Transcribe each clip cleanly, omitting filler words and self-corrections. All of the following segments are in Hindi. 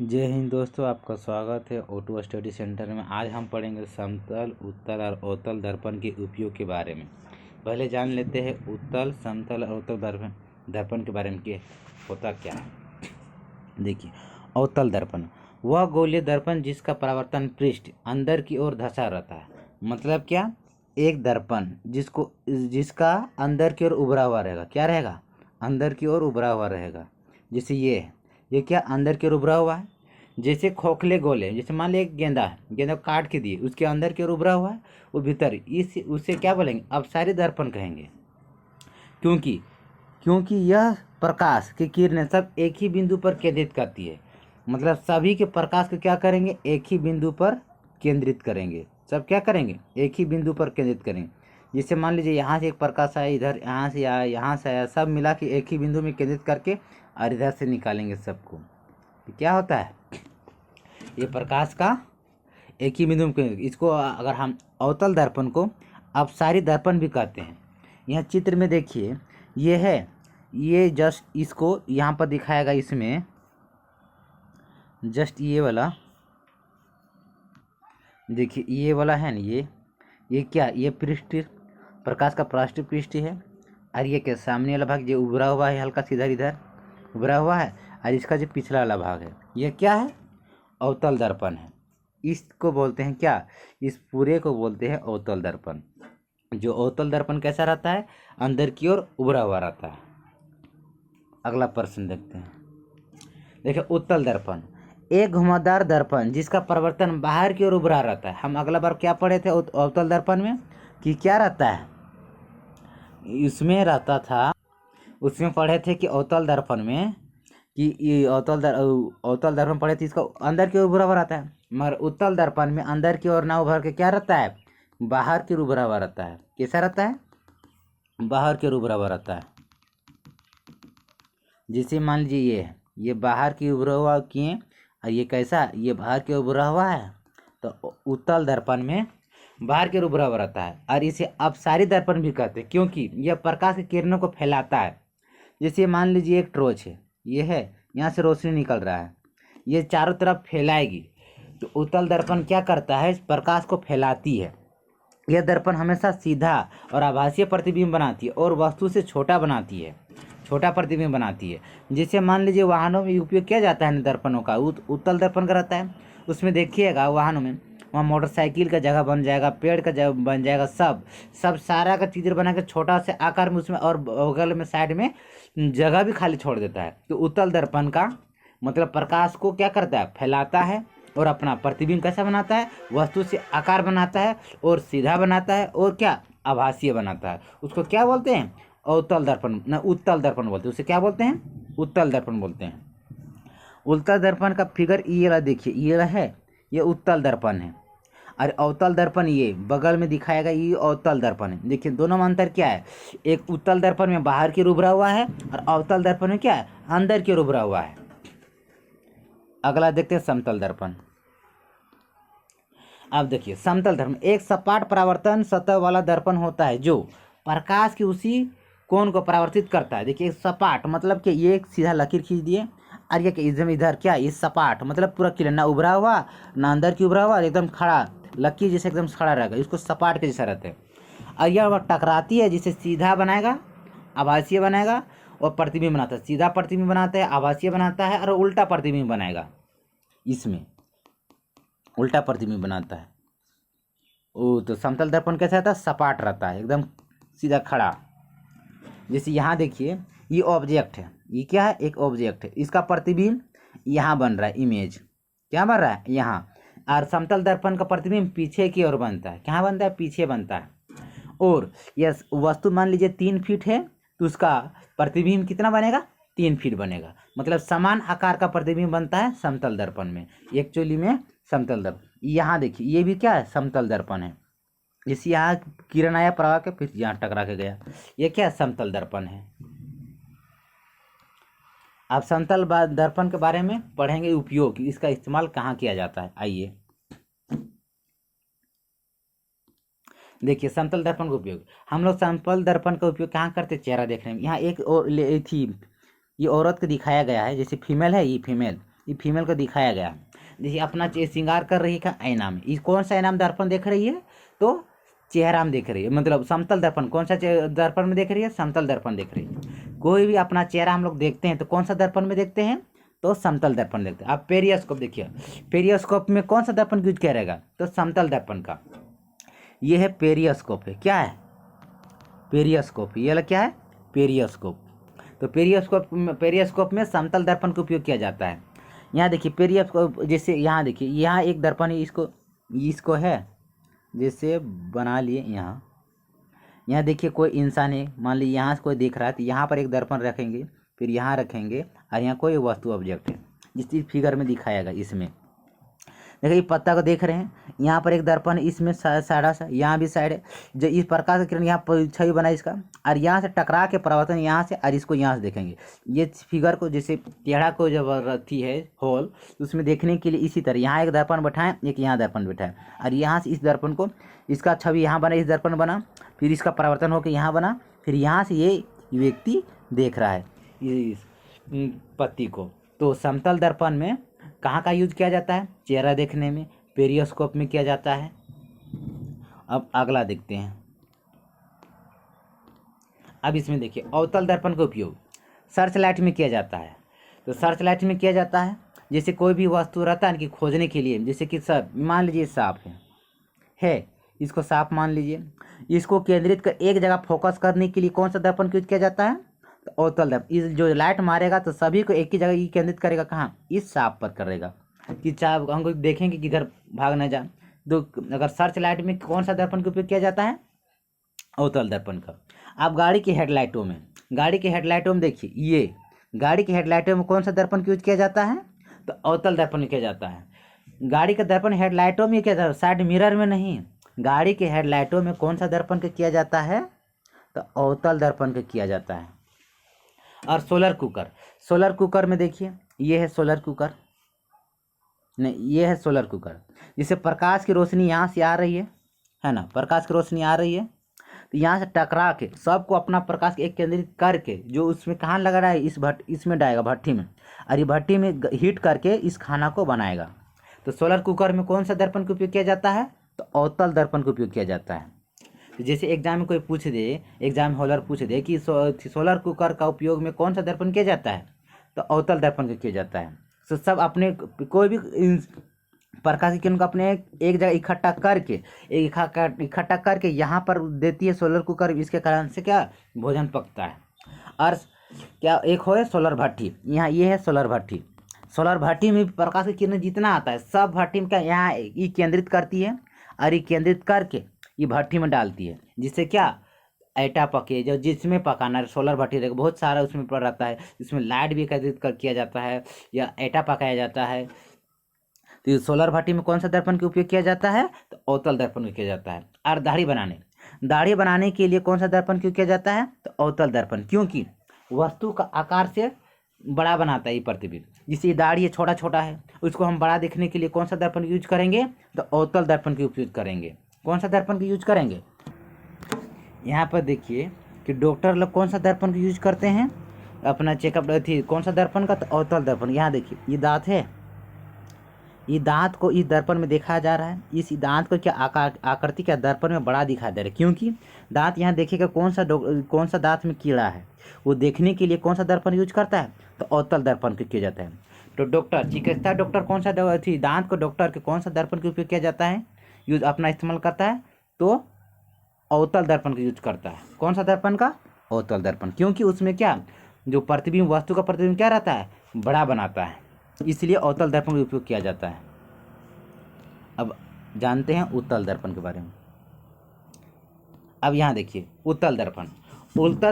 जय हिंद दोस्तों, आपका स्वागत है ऑटो स्टडी सेंटर में। आज हम पढ़ेंगे समतल, उत्तल और अवतल दर्पण के उपयोग के बारे में। पहले जान लेते हैं उत्तल, समतल और अवतल दर्पण के बारे में कि होता क्या है। देखिए, अवतल दर्पण वह गोलीय दर्पण जिसका परावर्तन पृष्ठ अंदर की ओर धंसा रहता है। मतलब क्या, एक दर्पण जिसका अंदर की ओर उभरा हुआ रहेगा। क्या रहेगा? अंदर की ओर उभरा हुआ रहेगा। जैसे ये क्या अंदर की ओर उभरा हुआ है। जैसे खोखले गोले, जैसे मान लिया एक गेंदा है, गेंदा काट के दिए, उसके अंदर की ओर उभरा हुआ है, वो भीतर, इस उसे क्या बोलेंगे? अपसारी दर्पण कहेंगे। क्योंकि क्योंकि यह प्रकाश की किरणें सब एक ही बिंदु पर केंद्रित करती है। मतलब सभी के प्रकाश को क्या करेंगे? एक ही बिंदु पर केंद्रित करेंगे। सब क्या करेंगे? एक ही बिंदु पर केंद्रित करेंगे। जैसे मान लीजिए यहाँ से एक प्रकाश आया, इधर यहाँ से आया, यहाँ से आया, सब मिला के एक ही बिंदु में केंद्रित करके और इधर से निकालेंगे सबको। तो क्या होता है? ये प्रकाश का एक ही बिंदु में केंद्रित। इसको अगर हम अवतल दर्पण को अपसारी दर्पण भी कहते हैं। यहाँ चित्र में देखिए, ये है, ये जस्ट इसको यहाँ पर दिखाएगा। इसमें जस्ट ये वाला देखिए, ये वाला है ना, ये क्या, ये पृष्ठ, प्रकाश का पृष्ठ है। और ये क्या, सामने वाला भाग जो उभरा हुआ है, हल्का सा इधर इधर उभरा हुआ है। और इसका जो पिछला वाला भाग है, ये क्या है? अवतल दर्पण है। इसको बोलते हैं क्या? इस पूरे को बोलते हैं अवतल दर्पण। जो अवतल दर्पण कैसा रहता है? अंदर की ओर उभरा हुआ रहता है। अगला प्रश्न देखते हैं। देखिए, उत्तल दर्पण एक घुमावदार दर्पण जिसका परिवर्तन बाहर की ओर उभरा रहता है। हम अगला बार क्या पढ़े थे अवतल दर्पण में कि क्या रहता है? इसमें रहता था, उसमें पढ़े थे कि अवतल दर्पण में कि ये अवतल दर्पण पढ़े थे, इसका अंदर की ओर उभरा हुआ रहता है। मगर उत्तल दर्पण में अंदर की ओर ना उभर के क्या रहता है? बाहर की ओर उभरा हुआ रहता है। कैसा रहता है? बाहर की ओर उभरा हुआ रहता है। जैसे मान लीजिए ये बाहर की उभरा हुआ किए, और ये कैसा, ये बाहर की ओर उभरा हुआ है। तो उत्तल दर्पण में बाहर की ओर उभरा हुआ रहता है। और इसे अपसारी दर्पण भी कहते हैं, क्योंकि यह प्रकाश की किरणों को फैलाता है। जैसे मान लीजिए एक टॉर्च है, ये है, यहाँ से रोशनी निकल रहा है, ये चारों तरफ फैलाएगी। तो उत्तल दर्पण क्या करता है? इस प्रकाश को फैलाती है। यह दर्पण हमेशा सीधा और आभासीय प्रतिबिंब बनाती है और वस्तु से छोटा बनाती है, छोटा प्रतिबिंब बनाती है। जैसे मान लीजिए वाहनों में उपयोग किया जाता है दर्पणों का, उत्तल दर्पण का रहता है। उसमें देखिएगा वाहनों में, वहाँ मोटरसाइकिल का जगह बन जाएगा, पेड़ का जगह बन जाएगा, सब सारा का चित्र बना के छोटा से आकार में उसमें, और बगल में साइड में जगह भी खाली छोड़ देता है। तो उत्तल दर्पण का मतलब प्रकाश को क्या करता है? फैलाता है और अपना प्रतिबिंब कैसा बनाता है? वस्तु से आकार बनाता है और सीधा बनाता है और क्या, आभासीय बनाता है। उसको क्या बोलते हैं? अवतल दर्पण, न उत्तल दर्पण बोलते हैं। उसे क्या बोलते हैं? उत्तल दर्पण बोलते हैं। उत्तल दर्पण का फिगर ये वाला देखिए, ये वाला है, ये उत्तल दर्पण है। और अवतल दर्पण ये बगल में दिखाएगा, ये अवतल दर्पण है। देखिए दोनों में अंतर क्या है? एक उत्तल दर्पण में बाहर की ओर उभरा हुआ है और अवतल दर्पण में क्या है? अंदर की ओर उभरा हुआ है। अगला देखते हैं समतल दर्पण। अब देखिए, समतल दर्पण एक सपाट परावर्तन सतह वाला दर्पण होता है जो प्रकाश की उसी कोण को परावर्तित करता है। देखिए सपाट मतलब कि ये एक सीधा लकीर खींच दिए, और ये एकदम इधर क्या, ये सपाट मतलब पूरा क्लियर, ना उभरा हुआ ना अंदर की उभरा हुआ, एकदम खड़ा लकीर जैसे एकदम खड़ा रहेगा, इसको सपाट के जैसा रहता है। और यह टकराती है, जिसे सीधा बनाएगा, आभासीय बनाएगा और प्रतिबिंब बनाता है। सीधा प्रतिबिंब बनाता है, आभासीय बनाता है और उल्टा प्रतिबिंब बनाएगा। इसमें उल्टा प्रतिबिंब बनाता है। तो समतल दर्पण कैसा रहता है? सपाट रहता है, एकदम सीधा खड़ा। जैसे यहाँ देखिए, ये ऑब्जेक्ट है, ये क्या है? एक ऑब्जेक्ट है, इसका प्रतिबिंब यहाँ बन रहा है, इमेज क्या बन रहा है? यहाँ। और समतल दर्पण का प्रतिबिंब पीछे की ओर बनता है। कहाँ बनता है? पीछे बनता है। और यह वस्तु मान लीजिए 3 फीट है, तो उसका प्रतिबिंब कितना बनेगा? 3 फीट बनेगा। मतलब समान आकार का प्रतिबिंब बनता है समतल दर्पण में, एक्चुअली में समतल दर्पण। यहाँ देखिए, ये भी क्या है? समतल दर्पण है। जैसे यहाँ किरण आया प्रवाह के, फिर यहाँ टकरा के गया, ये क्या? समतल दर्पण है। अब समतल दर्पण के बारे में पढ़ेंगे, उपयोग, इसका इस्तेमाल कहाँ किया जाता है। आइए देखिए, समतल दर्पण का उपयोग हम लोग समतल दर्पण का उपयोग कहाँ करते? चेहरा देखने में। यहाँ एक थी, ये औरत को दिखाया गया है, जैसे फीमेल है, ये फीमेल, ये फीमेल को दिखाया गया है। जैसे अपना श्रृंगार कर रही है आईना में, ये कौन सा आईना में दर्पण देख रही है, तो चेहरा में देख रही है, मतलब समतल दर्पण। कौन सा दर्पण में देख रही है, समतल दर्पण देख रही है। कोई भी अपना चेहरा हम लोग देखते हैं तो कौन सा दर्पण में देखते हैं, तो समतल दर्पण देखते हैं। अब पेरियोस्कोप देखिए, पेरियोस्कोप में कौन सा दर्पण यूज किया रहेगा, तो समतल दर्पण का। ये है पेरियोस्कोप, है क्या है, पेरियोस्कोप। ये क्या है, पेरियोस्कोप। तो पेरियोस्कोप में समतल दर्पण का उपयोग किया जाता है। यहाँ देखिए पेरियोस्कोप, जैसे यहाँ देखिए, यहाँ एक दर्पण है, इसको है जैसे बना लिए। यहाँ देखिए कोई इंसान है, मान लीजिए यहाँ से कोई देख रहा है, तो यहाँ पर एक दर्पण रखेंगे, फिर यहाँ रखेंगे, और यहाँ कोई वस्तु ऑब्जेक्ट है, जिस चीज़ फिगर में दिखाएगा। इसमें देखिए पत्ता को देख रहे हैं, यहाँ पर एक दर्पण है, इसमें साड़ा सा, यहाँ भी साइड है, जो इस प्रकार का किरण यहाँ पर छवि बना इसका, और यहाँ से टकरा के परावर्तन यहाँ से, और इसको यहाँ से देखेंगे। ये फिगर को जैसे टेढ़ा को जब रखती है होल, तो उसमें देखने के लिए इसी तरह यहाँ एक दर्पण बैठाएं, एक यहाँ दर्पण बैठाएं, और यहाँ से इस दर्पण को, इसका छवि यहाँ बना, इस दर्पण बना, फिर इसका परावर्तन होकर यहाँ बना, फिर यहाँ से ये व्यक्ति देख रहा है इस पत्ती को। तो समतल दर्पण में कहाँ का यूज किया जाता है, चेहरा देखने में, पेरियोस्कोप में किया जाता है। अब अगला देखते हैं। अब इसमें देखिए अवतल दर्पण का उपयोग सर्च लाइट में किया जाता है। तो सर्च लाइट में किया जाता है जैसे कोई भी वस्तु रहता है कि खोजने के लिए, जैसे कि सब मान लीजिए सांप है, इसको सांप मान लीजिए, इसको केंद्रित कर एक जगह फोकस करने के लिए कौन सा दर्पण यूज किया जाता है, तो अवतल दर्पण। इस जो लाइट मारेगा तो सभी को एक ही जगह ही केंद्रित करेगा, कहाँ, इस सांप पर करेगा, कि चाहे हम देखेंगे कि इधर भाग न जाए। तो अगर सर्च लाइट में कौन सा दर्पण का उपयोग किया जाता है, अवतल दर्पण का। आप गाड़ी की हेडलाइटों में देखिए, ये गाड़ी की हेडलाइटों में कौन सा दर्पण का यूज किया जाता है, तो अवतल दर्पण किया जाता है। गाड़ी का दर्पण हेडलाइटों में किया जाता है, साइड मिरर में नहीं। गाड़ी के हेडलाइटों में कौन सा दर्पण का किया जाता है, तो अवतल दर्पण का किया जाता है। और सोलर कुकर में देखिए, ये है सोलर कुकर, नहीं ये है सोलर कुकर। जिससे प्रकाश की रोशनी यहाँ से आ रही है ना, प्रकाश की रोशनी आ रही है, तो यहाँ से टकरा के सबको अपना प्रकाश एक केंद्रित करके जो उसमें कहाँ लगा रहा है, इसमें डालेगा भट्टी में, और ये भट्टी में हीट करके इस खाना को बनाएगा। तो सोलर कुकर में कौन सा दर्पण का उपयोग किया जाता है, तो अवतल दर्पण का उपयोग किया जाता है। तो जैसे एग्जाम में कोई पूछ दे, एग्जाम हॉलर पूछ दे कि सोलर कुकर का उपयोग में कौन सा दर्पण किया जाता है, तो अवतल दर्पण का किया जाता है। तो सब अपने कोई भी प्रकाश की किरण को अपने एक जगह इकट्ठा करके यहाँ पर देती है सोलर कुकर। इसके कारण से क्या भोजन पकता है। और क्या एक हो है सोलर भट्टी, यहाँ ये है सोलर भट्टी। सोलर भट्टी में प्रकाश की किरण जितना आता है सब भट्टी में क्या यहाँ ये केंद्रित करती है, और ये केंद्रित करके ये भट्टी में डालती है, जिससे क्या आटा पके, जो जिसमें पकाना है। सोलर भट्टी देखो बहुत सारा उसमें पड़ रहता है, इसमें लाइट भी एकत्रित कर किया जाता है या आटा पकाया जाता है। तो सोलर भट्टी में कौन सा दर्पण का उपयोग किया जाता है, तो अवतल दर्पण का किया जाता है। और दाढ़ी बनाने के लिए कौन सा दर्पण क्यों किया जाता है, तो अवतल दर्पण, क्योंकि वस्तु का आकार से बड़ा बनाता है ये प्रतिबिंब। जिससे ये दाढ़ी छोटा छोटा है, उसको हम बड़ा देखने के लिए कौन सा दर्पण यूज करेंगे, तो अवतल दर्पण का उपयोग करेंगे। कौन सा दर्पण का यूज करेंगे, यहाँ पर देखिए कि डॉक्टर लोग कौन सा दर्पण का यूज करते हैं अपना चेकअप थी, कौन सा दर्पण का, तो अवतल दर्पण। यहाँ देखिए ये दांत है, ये दांत को इस दर्पण में देखा जा रहा है। इस दांत को क्या आकृति क्या दर्पण में बड़ा दिखाई दे रहा है, क्योंकि दांत यहाँ देखिएगा कौन सा दांत में कीड़ा है, वो देखने के लिए कौन सा दर्पण यूज करता है, तो अवतल दर्पण का किया जाता है। तो डॉक्टर चिकित्सा डॉक्टर कौन सा थी दांत को डॉक्टर के कौन सा दर्पण का उपयोग किया जाता है, यूज अपना इस्तेमाल करता है, तो अवतल दर्पण का यूज करता है। कौन सा दर्पण का, अवतल दर्पण, क्योंकि उसमें क्या जो प्रतिबिंब वस्तु का प्रतिबिंब क्या रहता है, बड़ा बनाता है, इसलिए अवतल दर्पण का उपयोग किया जाता है। अब जानते हैं उत्तल दर्पण के बारे में। अब यहाँ देखिए उत्तल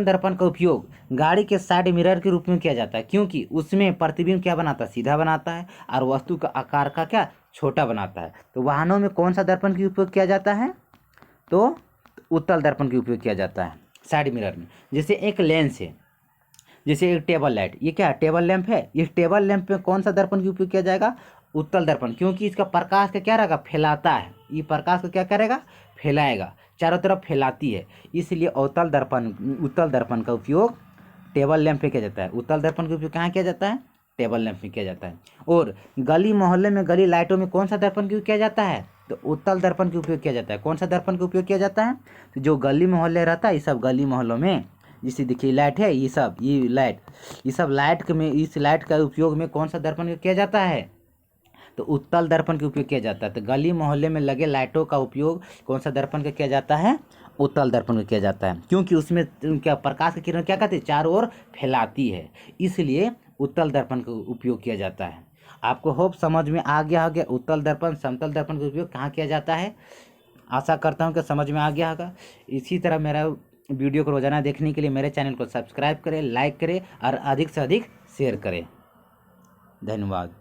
दर्पण का उपयोग गाड़ी के साइड मिरर के रूप में किया जाता है, क्योंकि उसमें प्रतिबिंब क्या बनाता है, सीधा बनाता है, और वस्तु का आकार का क्या छोटा बनाता है। तो वाहनों में कौन सा दर्पण का उपयोग किया जाता है, तो उत्तल दर्पण का उपयोग किया जाता है साइड मिरर में। जैसे एक लेंस है, जैसे एक टेबल लाइट, ये क्या टेबल लैंप है, इस टेबल लैंप में कौन सा दर्पण का उपयोग किया जाएगा, उत्तल दर्पण, क्योंकि इसका प्रकाश का क्या रहेगा, फैलाता है। ये प्रकाश को क्या करेगा, फैलाएगा, चारों तरफ फैलाती है, इसलिए उत्तल दर्पण का उपयोग टेबल लैंप पे किया जाता है। उत्तल दर्पण का उपयोग कहाँ किया जाता है, टेबल लैंप में किया जाता है। और गली मोहल्ले में गली लाइटों में कौन सा दर्पण का उपयोग किया जाता है? तो उत्तल दर्पण का उपयोग किया जाता है। कौन सा दर्पण का उपयोग किया जाता है? तो जो गली मोहल्ले रहता है, ये सब गली मोहल्लों में जैसे देखिए लाइट है, ये सब लाइट में, इस लाइट का उपयोग में कौन सा दर्पण का किया जाता है? तो उत्तल दर्पण का उपयोग किया जाता है। तो गली मोहल्ले में लगे लाइटों का उपयोग कौन सा दर्पण का किया जाता है? उत्तल दर्पण का किया जाता है, क्योंकि उसमें क्या प्रकाश की किरण क्या करती है? चारों ओर फैलाती है, इसलिए उत्तल दर्पण का उपयोग किया जाता है। आपको होप समझ में आ गया होगा उत्तल दर्पण समतल दर्पण का उपयोग कहाँ किया जाता है। आशा करता हूँ कि समझ में आ गया होगा। इसी तरह मेरा वीडियो को रोजाना देखने के लिए मेरे चैनल को सब्सक्राइब करें, लाइक करें और अधिक से अधिक शेयर करें। धन्यवाद।